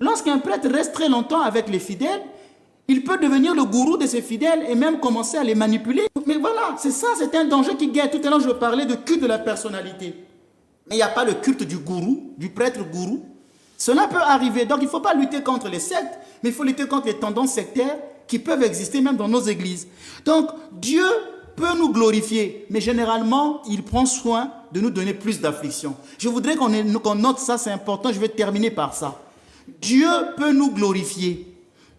Lorsqu'un prêtre reste très longtemps avec les fidèles, il peut devenir le gourou de ses fidèles et même commencer à les manipuler. Mais voilà, c'est ça, c'est un danger qui guette. Tout à l'heure, je parlais de culte de la personnalité. Mais il n'y a pas le culte du gourou, du prêtre gourou. Cela peut arriver. Donc, il ne faut pas lutter contre les sectes, mais il faut lutter contre les tendances sectaires qui peuvent exister même dans nos églises. Donc, Dieu peut nous glorifier, mais généralement, il prend soin de nous donner plus d'affliction. Je voudrais qu'on note ça, c'est important, je vais terminer par ça. Dieu peut nous glorifier,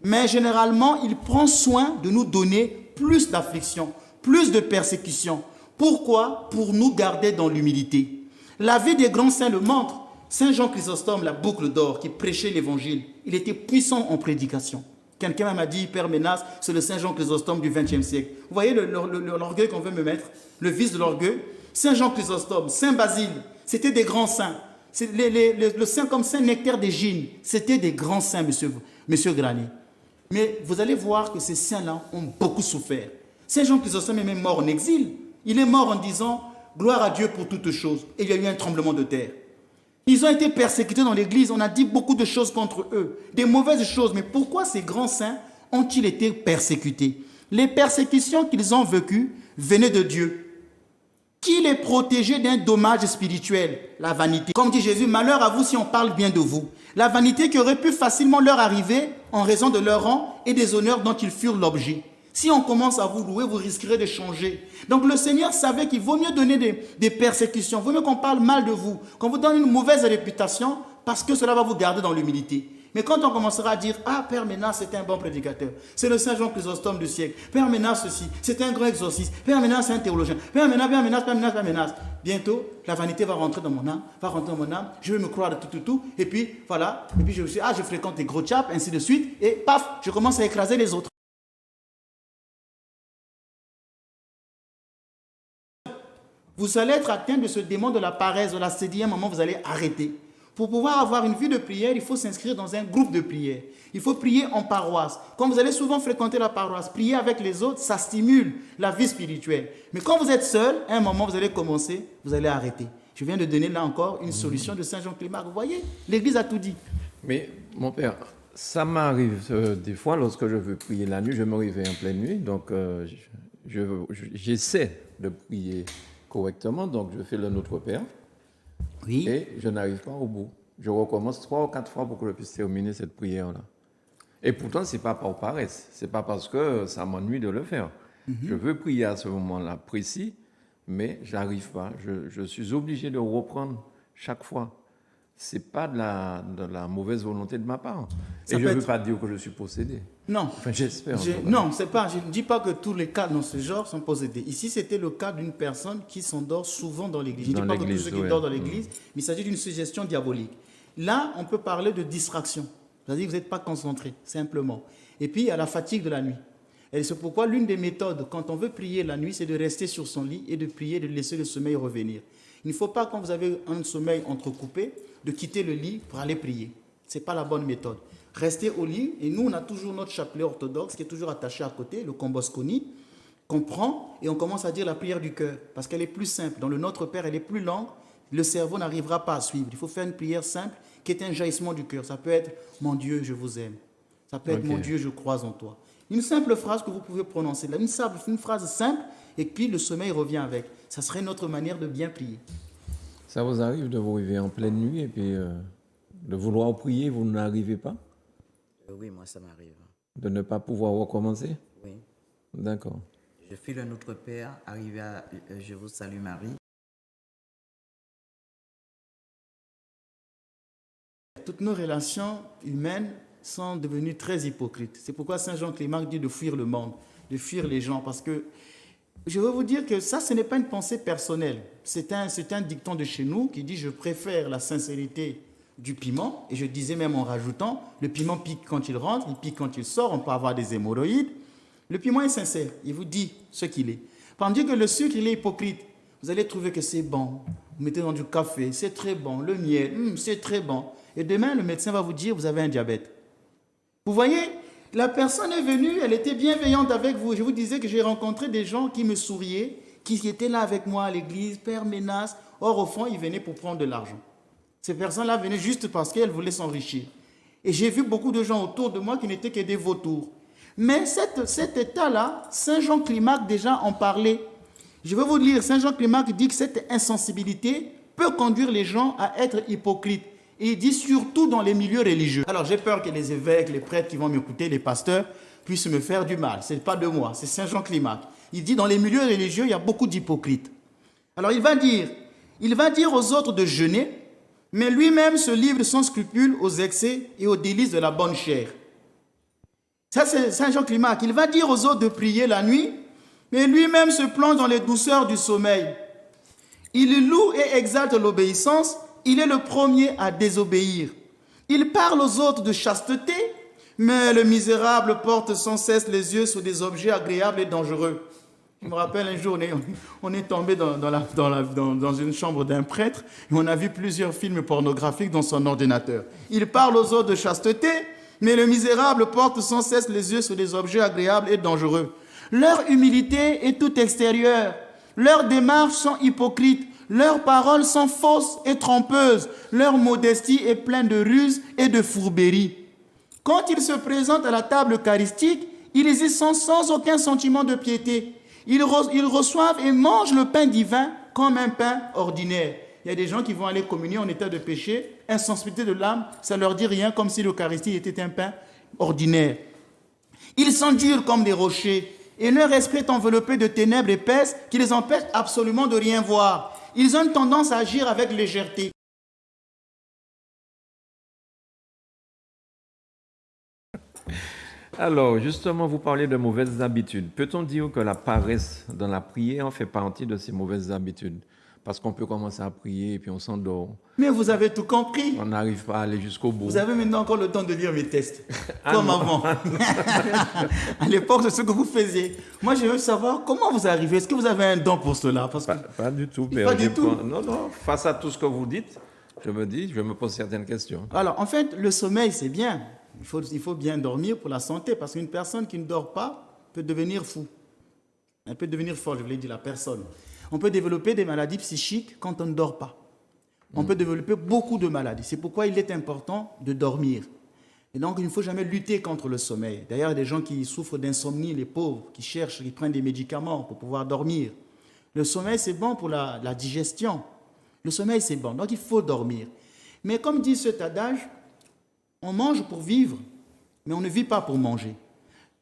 mais généralement, il prend soin de nous donner plus d'affliction, plus de persécution. Pourquoi? Pour nous garder dans l'humilité. La vie des grands saints le montre. Saint Jean Chrysostome, la boucle d'or, qui prêchait l'évangile, il était puissant en prédication. Quelqu'un m'a dit, Père Ménas, c'est le Saint Jean Chrysostome du XXe siècle. Vous voyez l'orgueil qu'on veut me mettre, le vice de l'orgueil. Saint Jean Chrysostome, Saint Basile, c'était des grands saints. Le saint comme Saint Nectaire d'Égine, c'était des grands saints, monsieur Granier. Mais vous allez voir que ces saints-là ont beaucoup souffert. Saint Jean Chrysostome est même mort en exil. Il est mort en disant, gloire à Dieu pour toutes choses. Et il y a eu un tremblement de terre. Ils ont été persécutés dans l'église, on a dit beaucoup de choses contre eux, des mauvaises choses. Mais pourquoi ces grands saints ont-ils été persécutés? Les persécutions qu'ils ont vécues venaient de Dieu, qui les protégeait d'un dommage spirituel, la vanité. Comme dit Jésus, malheur à vous si on parle bien de vous. La vanité qui aurait pu facilement leur arriver en raison de leur rang et des honneurs dont ils furent l'objet. Si on commence à vous louer, vous risquerez de changer. Donc le Seigneur savait qu'il vaut mieux donner des persécutions, il vaut mieux qu'on parle mal de vous, qu'on vous donne une mauvaise réputation, parce que cela va vous garder dans l'humilité. Mais quand on commencera à dire, ah, Père Ménas, c'était un bon prédicateur, c'est le Saint Jean Chrysostome du siècle, Père Ménas, ceci, c'est un grand exorciste, Père Ménas, c'est un théologien, Père Ménas, Père Ménas, Père Ménas, Père Ménas. Bientôt, la vanité va rentrer dans mon âme, je vais me croire de tout, et puis voilà, et puis je me suis, je fréquente les gros chaps, ainsi de suite, et paf, je commence à écraser les autres. Vous allez être atteint de ce démon de la paresse, de la sédie, à un moment vous allez arrêter. Pour pouvoir avoir une vie de prière, il faut s'inscrire dans un groupe de prière. Il faut prier en paroisse. Quand vous allez souvent fréquenter la paroisse, prier avec les autres, ça stimule la vie spirituelle. Mais quand vous êtes seul, à un moment vous allez commencer, vous allez arrêter. Je viens de donner là encore une solution de Saint Jean Clément. Vous voyez, l'Église a tout dit. Mais mon père, ça m'arrive des fois lorsque je veux prier la nuit, je me réveille en pleine nuit, donc j'essaie de prier correctement, donc je fais le Notre Père, oui. Et je n'arrive pas au bout. Je recommence 3 ou 4 fois pour que je puisse terminer cette prière-là. Et pourtant, ce n'est pas par paresse, ce n'est pas parce que ça m'ennuie de le faire. Je veux prier à ce moment-là précis, mais je n'arrive pas. Je suis obligé de reprendre chaque fois. Ce n'est pas de la mauvaise volonté de ma part. Et je ne veux pas dire que je suis possédé. Non. Enfin, j'espère. Non, c'est pas. Je ne dis pas que tous les cas dans ce genre sont possédés. Ici, c'était le cas d'une personne qui s'endort souvent dans l'église. Je ne dis pas que tous ceux qui dorment dans l'église, mais il s'agit d'une suggestion diabolique. Là, on peut parler de distraction. C'est-à-dire que vous n'êtes pas concentré, simplement. Et puis, il y a la fatigue de la nuit. Et c'est pourquoi l'une des méthodes, quand on veut prier la nuit, c'est de rester sur son lit et de prier, de laisser le sommeil revenir. Il ne faut pas, quand vous avez un sommeil entrecoupé, de quitter le lit pour aller prier. Ce n'est pas la bonne méthode. Restez au lit, et nous, on a toujours notre chapelet orthodoxe qui est toujours attaché à côté, le combosconi, qu'on prend et on commence à dire la prière du cœur, parce qu'elle est plus simple. Dans le Notre Père, elle est plus longue, le cerveau n'arrivera pas à suivre. Il faut faire une prière simple qui est un jaillissement du cœur. Ça peut être « Mon Dieu, je vous aime ». Ça peut être « Mon Dieu, je crois en toi ». Une simple phrase que vous pouvez prononcer, là, une phrase simple, et puis le sommeil revient avec. Ça serait notre manière de bien prier. Ça vous arrive de vous réveiller en pleine nuit et puis de vouloir prier, vous n'arrivez pas? Oui, moi ça m'arrive. De ne pas pouvoir recommencer? Oui. D'accord. Je fais le Notre Père, arrivé à Je vous salue Marie. Toutes nos relations humaines sont devenues très hypocrites. C'est pourquoi Saint Jean Clément dit de fuir le monde, de fuir les gens, parce que je veux vous dire que ça, ce n'est pas une pensée personnelle. C'est un dicton de chez nous qui dit « Je préfère la sincérité du piment ». Et je disais même en rajoutant, le piment pique quand il rentre, il pique quand il sort, on peut avoir des hémorroïdes. Le piment est sincère, il vous dit ce qu'il est. Tandis que le sucre, il est hypocrite. Vous allez trouver que c'est bon. Vous mettez dans du café, c'est très bon. Le miel, c'est très bon. Et demain, le médecin va vous dire, vous avez un diabète. Vous voyez, la personne est venue, elle était bienveillante avec vous. Je vous disais que j'ai rencontré des gens qui me souriaient, qui étaient là avec moi à l'église, Père Ménas. Or, au fond, ils venaient pour prendre de l'argent. Ces personnes-là venaient juste parce qu'elles voulaient s'enrichir. Et j'ai vu beaucoup de gens autour de moi qui n'étaient que des vautours. Mais cet état-là, Saint Jean Climac déjà en parlait. Je vais vous lire, Saint Jean Climac dit que cette insensibilité peut conduire les gens à être hypocrites. Et il dit surtout dans les milieux religieux. Alors j'ai peur que les évêques, les prêtres qui vont m'écouter, les pasteurs, puissent me faire du mal. Ce n'est pas de moi, c'est Saint Jean Climac. Il dit dans les milieux religieux, il y a beaucoup d'hypocrites. Alors il va dire aux autres de jeûner, mais lui-même se livre sans scrupule aux excès et aux délices de la bonne chair. Ça c'est Saint Jean Climac. Il va dire aux autres de prier la nuit, mais lui-même se plonge dans les douceurs du sommeil. Il loue et exalte l'obéissance, il est le premier à désobéir. Il parle aux autres de chasteté, mais le misérable porte sans cesse les yeux sur des objets agréables et dangereux. Je me rappelle un jour, on est tombé dans une chambre d'un prêtre et on a vu plusieurs films pornographiques dans son ordinateur. Il parle aux autres de chasteté, mais le misérable porte sans cesse les yeux sur des objets agréables et dangereux. Leur humilité est tout extérieure. Leurs démarches sont hypocrites. Leurs paroles sont fausses et trompeuses. Leur modestie est pleine de ruses et de fourberies. Quand ils se présentent à la table eucharistique, ils y sont sans aucun sentiment de piété. Ils reçoivent et mangent le pain divin comme un pain ordinaire. Il y a des gens qui vont aller communier en état de péché, insensibilité de l'âme, ça ne leur dit rien, comme si l'Eucharistie était un pain ordinaire. Ils sont durs comme des rochers, et leur esprit est enveloppé de ténèbres épaisses qui les empêchent absolument de rien voir. Ils ont une tendance à agir avec légèreté. Alors, justement, vous parlez de mauvaises habitudes. Peut-on dire que la paresse dans la prière en fait partie de ces mauvaises habitudes? Parce qu'on peut commencer à prier et puis on s'endort. Mais vous avez tout compris. On n'arrive pas à aller jusqu'au bout. Vous avez maintenant encore le temps de lire mes textes, comme avant. À l'époque de ce que vous faisiez. Moi, je veux savoir comment vous arrivez. Est-ce que vous avez un don pour cela? Parce que... Pas du tout, Père. Pas du tout. Non. Face à tout ce que vous dites, je me pose certaines questions. Alors, en fait, le sommeil, c'est bien. Il faut bien dormir pour la santé, parce qu'une personne qui ne dort pas peut devenir fou. Elle peut devenir folle, je voulais dire la personne. On peut développer des maladies psychiques quand on ne dort pas. On peut développer beaucoup de maladies. C'est pourquoi il est important de dormir. Et donc, il ne faut jamais lutter contre le sommeil. D'ailleurs, il y a des gens qui souffrent d'insomnie, les pauvres, qui prennent des médicaments pour pouvoir dormir. Le sommeil, c'est bon pour la digestion. Le sommeil, c'est bon. Donc, il faut dormir. Mais comme dit cet adage, on mange pour vivre, mais on ne vit pas pour manger.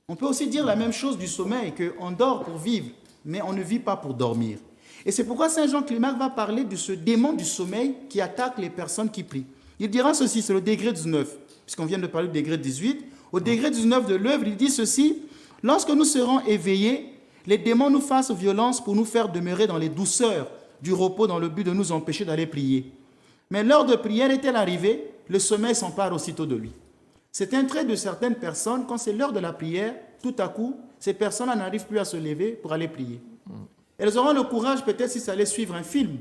On peut aussi dire la même chose du sommeil, qu'on dort pour vivre, mais on ne vit pas pour dormir. Et c'est pourquoi Saint Jean Climac va parler de ce démon du sommeil qui attaque les personnes qui prient. Il dira ceci, c'est le degré 19, puisqu'on vient de parler du degré 18. Au degré 19 de l'œuvre, il dit ceci: « Lorsque nous serons éveillés, les démons nous fassent violence pour nous faire demeurer dans les douceurs du repos dans le but de nous empêcher d'aller prier. Mais l'heure de prière est-elle arrivée, le sommeil s'empare aussitôt de lui. » C'est un trait de certaines personnes, quand c'est l'heure de la prière, tout à coup, ces personnes-là n'arrivent plus à se lever pour aller prier. Elles auront le courage peut-être si ça allait suivre un film.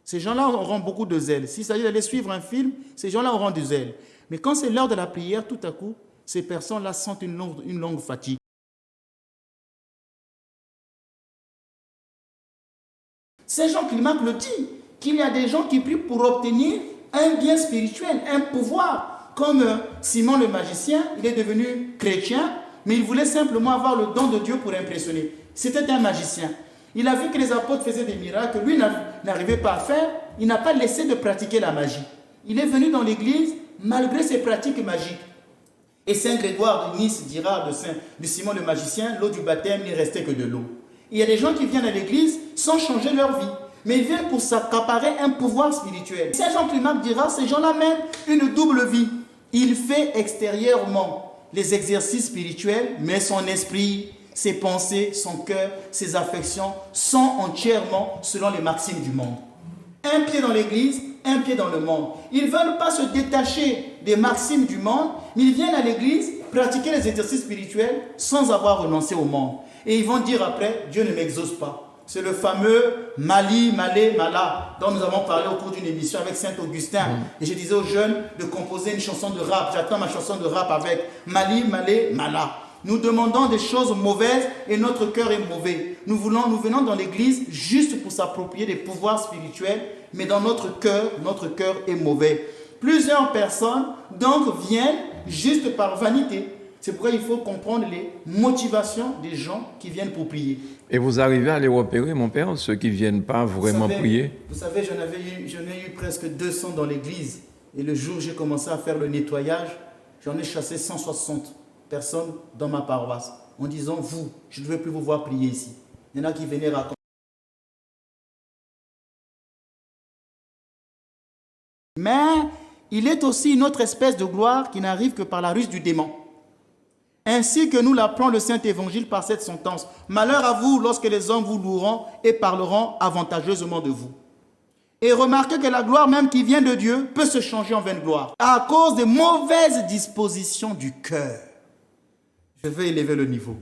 Ces gens-là auront beaucoup de zèle. S'il s'agit d'aller suivre un film, ces gens-là auront du zèle. Mais quand c'est l'heure de la prière, tout à coup, ces personnes-là sentent une longue fatigue. Saint Jean Climac le dit, qu'il y a des gens qui prient pour obtenir un bien spirituel, un pouvoir. Comme Simon le magicien, il est devenu chrétien, mais il voulait simplement avoir le don de Dieu pour impressionner. C'était un magicien. Il a vu que les apôtres faisaient des miracles que lui n'arrivait pas à faire. Il n'a pas laissé de pratiquer la magie. Il est venu dans l'église malgré ses pratiques magiques. Et Saint Grégoire de Nice dira de Simon le magicien, l'eau du baptême n'y restait que de l'eau. Il y a des gens qui viennent à l'église sans changer leur vie, mais ils viennent pour s'accaparer un pouvoir spirituel. Saint Jean Climac dira, ces gens-là mènent une double vie. Il fait extérieurement les exercices spirituels, mais son esprit, ses pensées, son cœur, ses affections sont entièrement selon les maximes du monde. Un pied dans l'église, un pied dans le monde. Ils ne veulent pas se détacher des maximes du monde, mais ils viennent à l'église pratiquer les exercices spirituels sans avoir renoncé au monde. Et ils vont dire après, Dieu ne m'exauce pas. C'est le fameux Mali, Malé, Mala, dont nous avons parlé au cours d'une émission avec Saint-Augustin. Et je disais aux jeunes de composer une chanson de rap. J'attends ma chanson de rap avec Mali, Malé, Mala. Nous demandons des choses mauvaises et notre cœur est mauvais. Nous venons dans l'église juste pour s'approprier des pouvoirs spirituels, mais dans notre cœur est mauvais. Plusieurs personnes donc viennent juste par vanité. C'est pourquoi il faut comprendre les motivations des gens qui viennent pour prier. Et vous arrivez à les repérer, mon père, ceux qui ne viennent pas vraiment prier? Vous savez, j'en ai eu presque 200 dans l'église. Et le jour où j'ai commencé à faire le nettoyage, j'en ai chassé 160 personnes dans ma paroisse. En disant, vous, je ne veux plus vous voir prier ici. Il y en a qui venaient raconter. Mais il est aussi une autre espèce de gloire qui n'arrive que par la ruse du démon. Ainsi que nous l'appelons le Saint-Évangile par cette sentence. Malheur à vous lorsque les hommes vous loueront et parleront avantageusement de vous. Et remarquez que la gloire même qui vient de Dieu peut se changer en vaine gloire à cause des mauvaises dispositions du cœur. Je vais élever le niveau.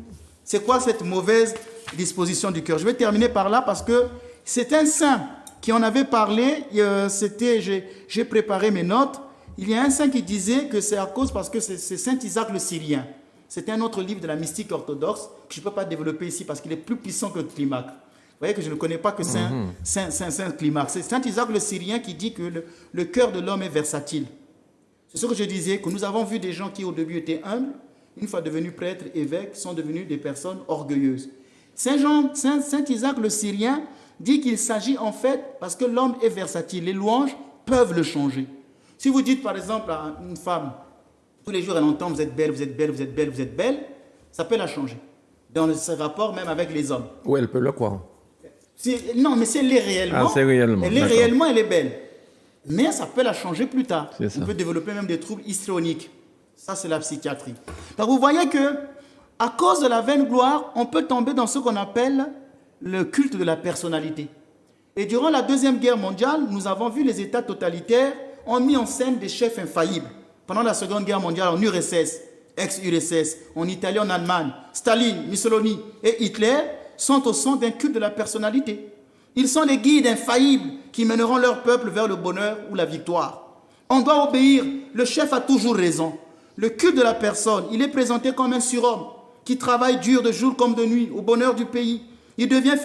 C'est quoi cette mauvaise disposition du cœur? Je vais terminer par là parce que c'est un saint qui en avait parlé. J'ai préparé mes notes. Il y a un saint qui disait que c'est à cause parce que c'est Saint Isaac le Syrien. C'est un autre livre de la mystique orthodoxe que je ne peux pas développer ici parce qu'il est plus puissant que le Climax. Vous voyez que je ne connais pas que Saint Climax. C'est Saint Isaac le Syrien qui dit que le cœur de l'homme est versatile. C'est ce que je disais, que nous avons vu des gens qui au début étaient humbles, une fois devenus prêtres, évêques, sont devenus des personnes orgueilleuses. Saint Isaac le Syrien dit qu'il s'agit en fait, parce que l'homme est versatile, les louanges peuvent le changer. Si vous dites par exemple à une femme, tous les jours elle entend vous êtes belle, vous êtes belle, vous êtes belle, vous êtes belle, ça peut la changer. Dans ce rapport même avec les hommes. Ou elle peut le croire. Non, mais c'est elle l'est réellement. Ah, c'est réellement. Elle est réellement, elle est belle. Mais ça peut la changer plus tard. On peut développer même des troubles histrioniques. Ça, c'est la psychiatrie. Donc vous voyez que, à cause de la vaine gloire, on peut tomber dans ce qu'on appelle le culte de la personnalité. Et durant la Deuxième Guerre mondiale, nous avons vu les États totalitaires ont mis en scène des chefs infaillibles. Pendant la Seconde Guerre mondiale, en URSS, ex-URSS, en Italie, en Allemagne, Staline, Mussolini et Hitler sont au centre d'un culte de la personnalité. Ils sont les guides infaillibles qui mèneront leur peuple vers le bonheur ou la victoire. On doit obéir, le chef a toujours raison. Le culte de la personne, il est présenté comme un surhomme qui travaille dur de jour comme de nuit au bonheur du pays. Il devient